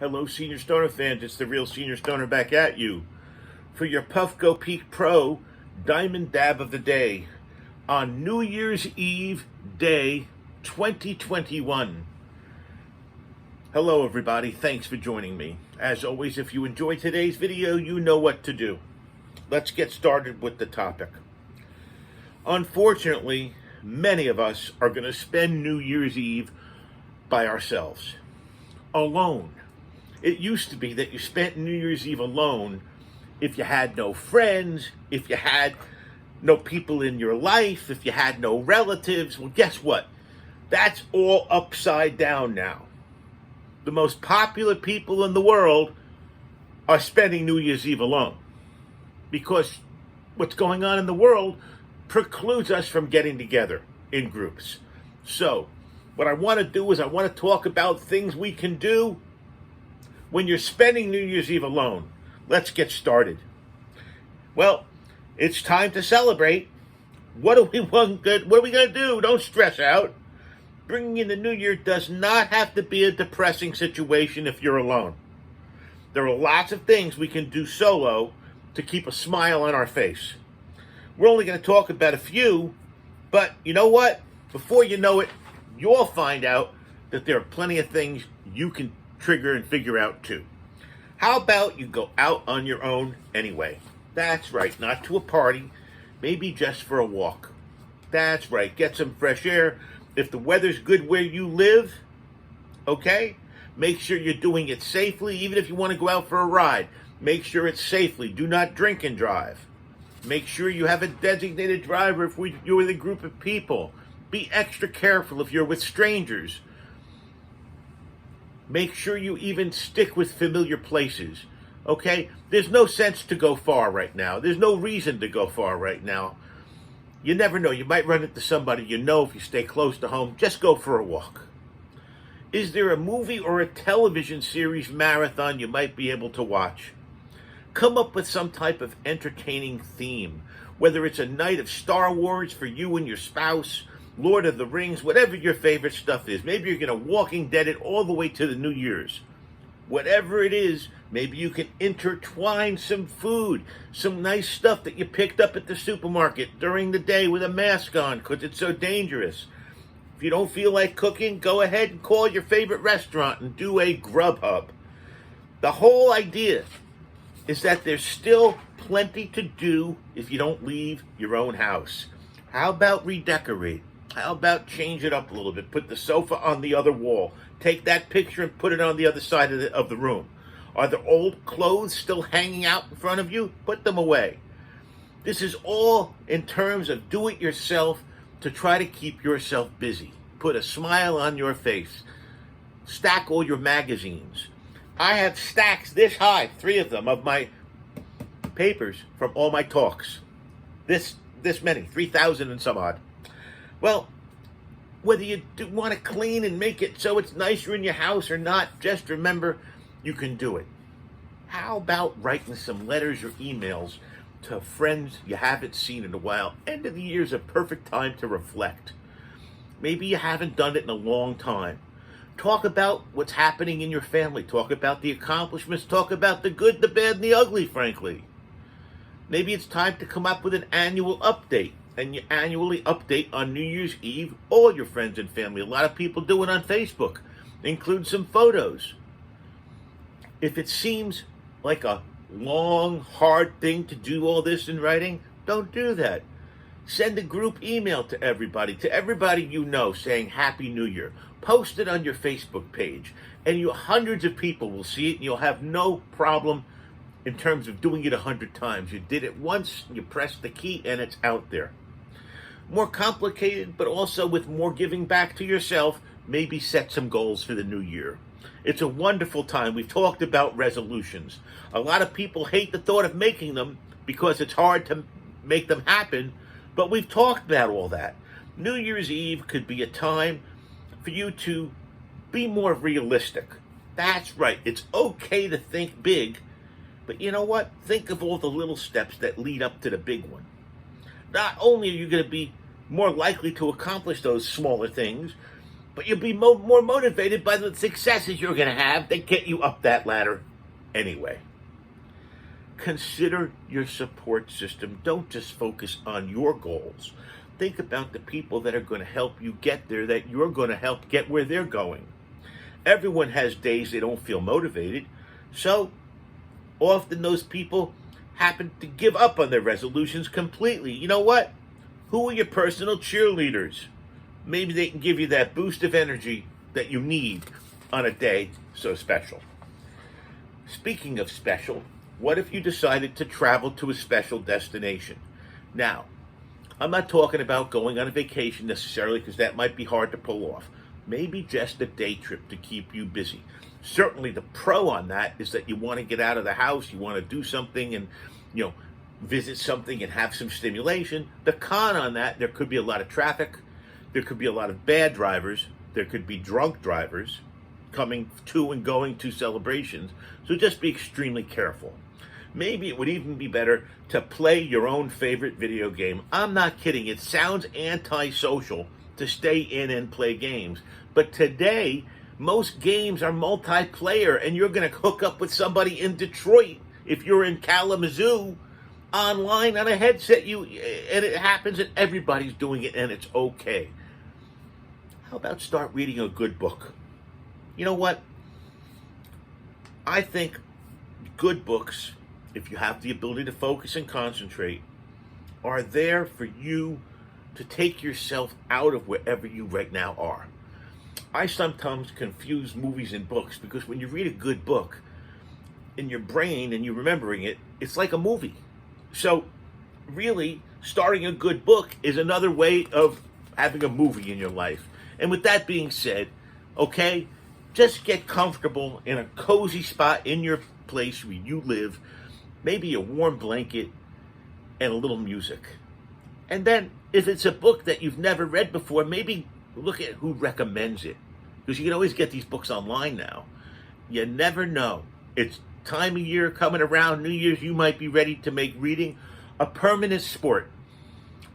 Hello, Senior Stoner fans. It's the real Senior Stoner back at you for your Puffco Peak Pro Diamond Dab of the Day on New Year's Eve Day 2021. Hello, everybody. Thanks for joining me. As always, if you enjoyed today's video, you know what to do. Let's get started with the topic. Unfortunately, many of us are going to spend New Year's Eve by ourselves, alone. It used to be that you spent New Year's Eve alone if you had no friends, if you had no people in your life, if you had no relatives. Well, guess what? That's all upside down now. The most popular people in the world are spending New Year's Eve alone because what's going on in the world precludes us from getting together in groups. So, what I want to do is I want to talk about things we can do when you're spending New Year's Eve alone. Let's get started. Well, it's time to celebrate. What are we going to do? Don't stress out. Bringing in the new year does not have to be a depressing situation if you're alone. There are lots of things we can do solo to keep a smile on our face. We're only going to talk about a few, but you know what? Before you know it, you'll find out that there are plenty of things you can trigger and figure out too. How about you go out on your own anyway? That's right, not to a party, maybe just for a walk. That's right, get some fresh air. If the weather's good where you live, okay, make sure you're doing it safely. Even if you want to go out for a ride, make sure it's safely. Do not drink and drive. Make sure you have a designated driver if you're with a group of people. Be extra careful if you're with strangers. Make sure you even stick with familiar places, okay? There's no sense to go far right now. There's no reason to go far right now. You never know. You might run into somebody you know if you stay close to home. Just go for a walk. Is there a movie or a television series marathon you might be able to watch? Come up with some type of entertaining theme, whether it's a night of Star Wars for you and your spouse, Lord of the Rings, whatever your favorite stuff is. Maybe you're going to Walking Dead it all the way to the New Year's. Whatever it is, maybe you can intertwine some food, some nice stuff that you picked up at the supermarket during the day with a mask on because it's so dangerous. If you don't feel like cooking, go ahead and call your favorite restaurant and do a Grubhub. The whole idea is that there's still plenty to do if you don't leave your own house. How about redecorate? How about change it up a little bit? Put the sofa on the other wall. Take that picture and put it on the other side of the room. Are there old clothes still hanging out in front of you? Put them away. This is all in terms of do it yourself to try to keep yourself busy. Put a smile on your face. Stack all your magazines. I have stacks this high, 3 of them, of my papers from all my talks. This many, 3,000 and some odd. Well, whether you want to clean and make it so it's nicer in your house or not, just remember you can do it. How about writing some letters or emails to friends you haven't seen in a while? End of the year is a perfect time to reflect. Maybe you haven't done it in a long time. Talk about what's happening in your family. Talk about the accomplishments. Talk about the good, the bad, and the ugly, frankly. Maybe it's time to come up with an annual update. And you annually update on New Year's Eve all your friends and family. A lot of people do it on Facebook. Include some photos. If it seems like a long, hard thing to do all this in writing, don't do that. Send a group email to everybody you know saying Happy New Year. Post it on your Facebook page. And hundreds of people will see it and you'll have no problem in terms of doing it 100 times. You did it once, you press the key, and it's out there. More complicated, but also with more giving back to yourself, maybe set some goals for the new year. It's a wonderful time. We've talked about resolutions. A lot of people hate the thought of making them because it's hard to make them happen, but we've talked about all that. New Year's Eve could be a time for you to be more realistic. That's right. It's okay to think big, but you know what? Think of all the little steps that lead up to the big one. Not only are you going to be more likely to accomplish those smaller things, but you'll be more motivated by the successes you're going to have that get you up that ladder anyway. Consider your support system. Don't just focus on your goals. Think about the people that are going to help you get there, that you're going to help get where they're going. Everyone has days they don't feel motivated, so often those people happen to give up on their resolutions completely. You know what? Who are your personal cheerleaders? Maybe they can give you that boost of energy that you need on a day so special. Speaking of special, what if you decided to travel to a special destination? Now, I'm not talking about going on a vacation necessarily, because that might be hard to pull off. Maybe just a day trip to keep you busy. Certainly the pro on that is that you want to get out of the house, you want to do something and, visit something and have some stimulation. The con on that, there could be a lot of traffic, there could be a lot of bad drivers, there could be drunk drivers coming to and going to celebrations, so just be extremely careful. Maybe it would even be better to play your own favorite video game. I'm not kidding, it sounds antisocial to stay in and play games, but today most games are multiplayer, and you're going to hook up with somebody in Detroit if you're in Kalamazoo online on a headset. And it happens, and everybody's doing it, and it's okay. How about start reading a good book? You know what? I think good books, if you have the ability to focus and concentrate, are there for you to take yourself out of wherever you right now are. I sometimes confuse movies and books, because when you read a good book, in your brain and you're remembering it, it's like a movie. So really, starting a good book is another way of having a movie in your life. And with that being said, okay, just get comfortable in a cozy spot in your place where you live, maybe a warm blanket and a little music. And then if it's a book that you've never read before, maybe look at who recommends it, because you can always get these books online now. You never know. It's time of year coming around, New Year's, you might be ready to make reading a permanent sport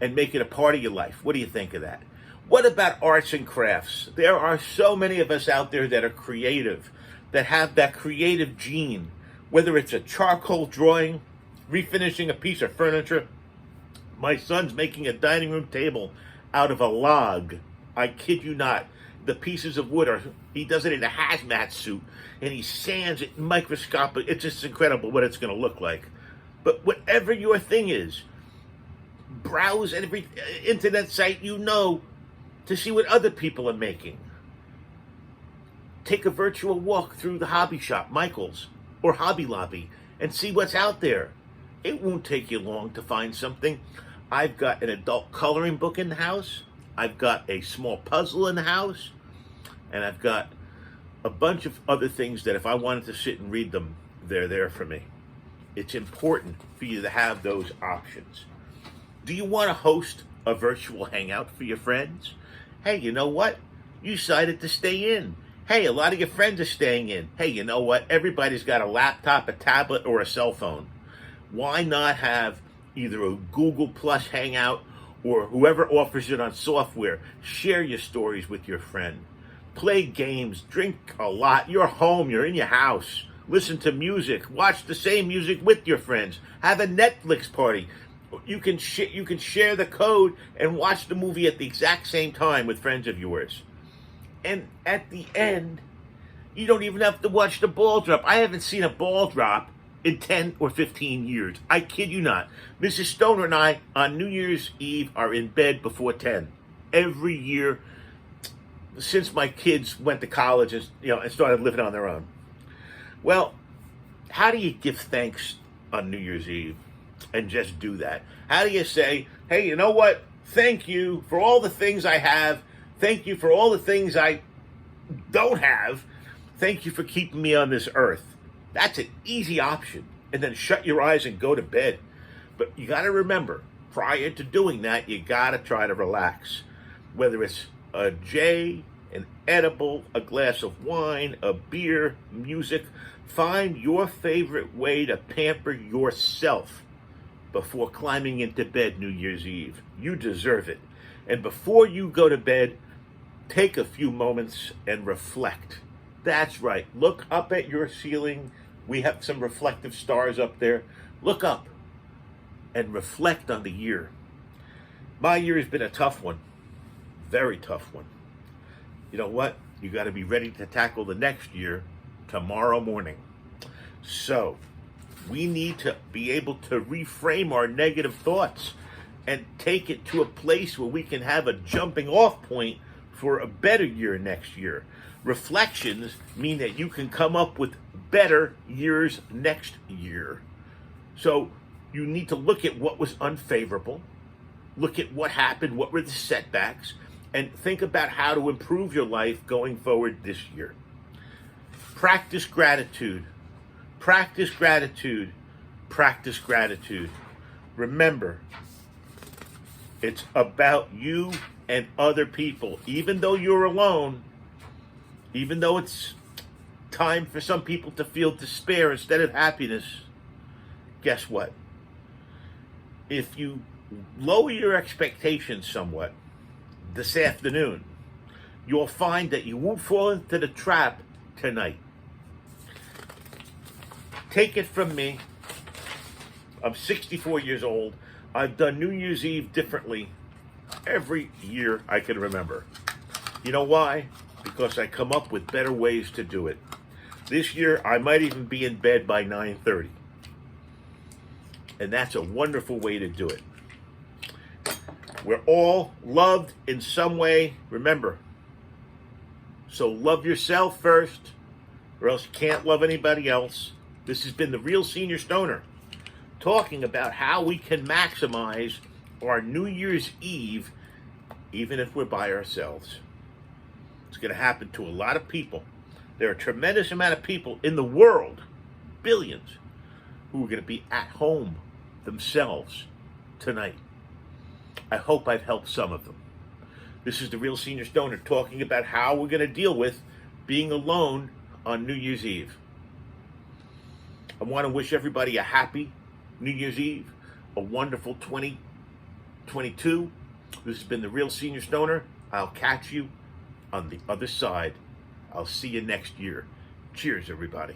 and make it a part of your life. What do you think of that? What about arts and crafts? There are so many of us out there that are creative, that have that creative gene, whether it's a charcoal drawing, refinishing a piece of furniture. My son's making a dining room table out of a log. I kid you not. The pieces of wood he does it in a hazmat suit, and he sands it microscopic. It's just incredible what it's going to look like. But whatever your thing is, browse every internet site to see what other people are making. Take a virtual walk through the hobby shop, Michael's, or Hobby Lobby, and see what's out there. It won't take you long to find something. I've got an adult coloring book in the house. I've got a small puzzle in the house. And I've got a bunch of other things that if I wanted to sit and read them, they're there for me. It's important for you to have those options. Do you want to host a virtual hangout for your friends? Hey, you know what? You decided to stay in. Hey, a lot of your friends are staying in. Hey, you know what? Everybody's got a laptop, a tablet, or a cell phone. Why not have either a Google Plus hangout or whoever offers it on software? Share your stories with your friend. Play games, drink a lot. You're home, you're in your house. Listen to music, watch the same music with your friends. Have a Netflix party. You can share the code and watch the movie at the exact same time with friends of yours. And at the end, you don't even have to watch the ball drop. I haven't seen a ball drop in 10 or 15 years. I kid you not. Mrs. Stoner and I, on New Year's Eve, are in bed before 10. Every year, since my kids went to college and started living on their own. Well, how do you give thanks on New Year's Eve and just do that? How do you say, hey, you know what? Thank you for all the things I have. Thank you for all the things I don't have. Thank you for keeping me on this earth. That's an easy option. And then shut your eyes and go to bed. But you got to remember, prior to doing that, you got to try to relax. Whether it's a J, an edible, a glass of wine, a beer, music. Find your favorite way to pamper yourself before climbing into bed New Year's Eve. You deserve it. And before you go to bed, take a few moments and reflect. That's right. Look up at your ceiling. We have some reflective stars up there. Look up and reflect on the year. My year has been a tough one, very tough one. You know what? You got to be ready to tackle the next year tomorrow morning. So, we need to be able to reframe our negative thoughts and take it to a place where we can have a jumping off point for a better year next year. Reflections mean that you can come up with better years next year. So you need to look at what was unfavorable, look at what happened, what were the setbacks, and think about how to improve your life going forward this year. Practice gratitude. Practice gratitude. Practice gratitude. Remember, it's about you and other people. Even though you're alone, even though it's time for some people to feel despair instead of happiness, guess what? If you lower your expectations somewhat this afternoon, you'll find that you won't fall into the trap tonight. Take it from me. I'm 64 years old. I've done New Year's Eve differently every year I can remember. You know why? Because I come up with better ways to do it. This year, I might even be in bed by 9:30. And that's a wonderful way to do it. We're all loved in some way. Remember, so love yourself first, or else you can't love anybody else. This has been the Real Senior Stoner, talking about how we can maximize our New Year's Eve, even if we're by ourselves. It's going to happen to a lot of people. There are a tremendous amount of people in the world, billions, who are going to be at home themselves tonight. I hope I've helped some of them. This is the Real Senior Stoner talking about how we're going to deal with being alone on New Year's Eve. I want to wish everybody a happy New Year's Eve, a wonderful 2022. This has been the Real Senior Stoner. I'll catch you on the other side. I'll see you next year. Cheers, everybody.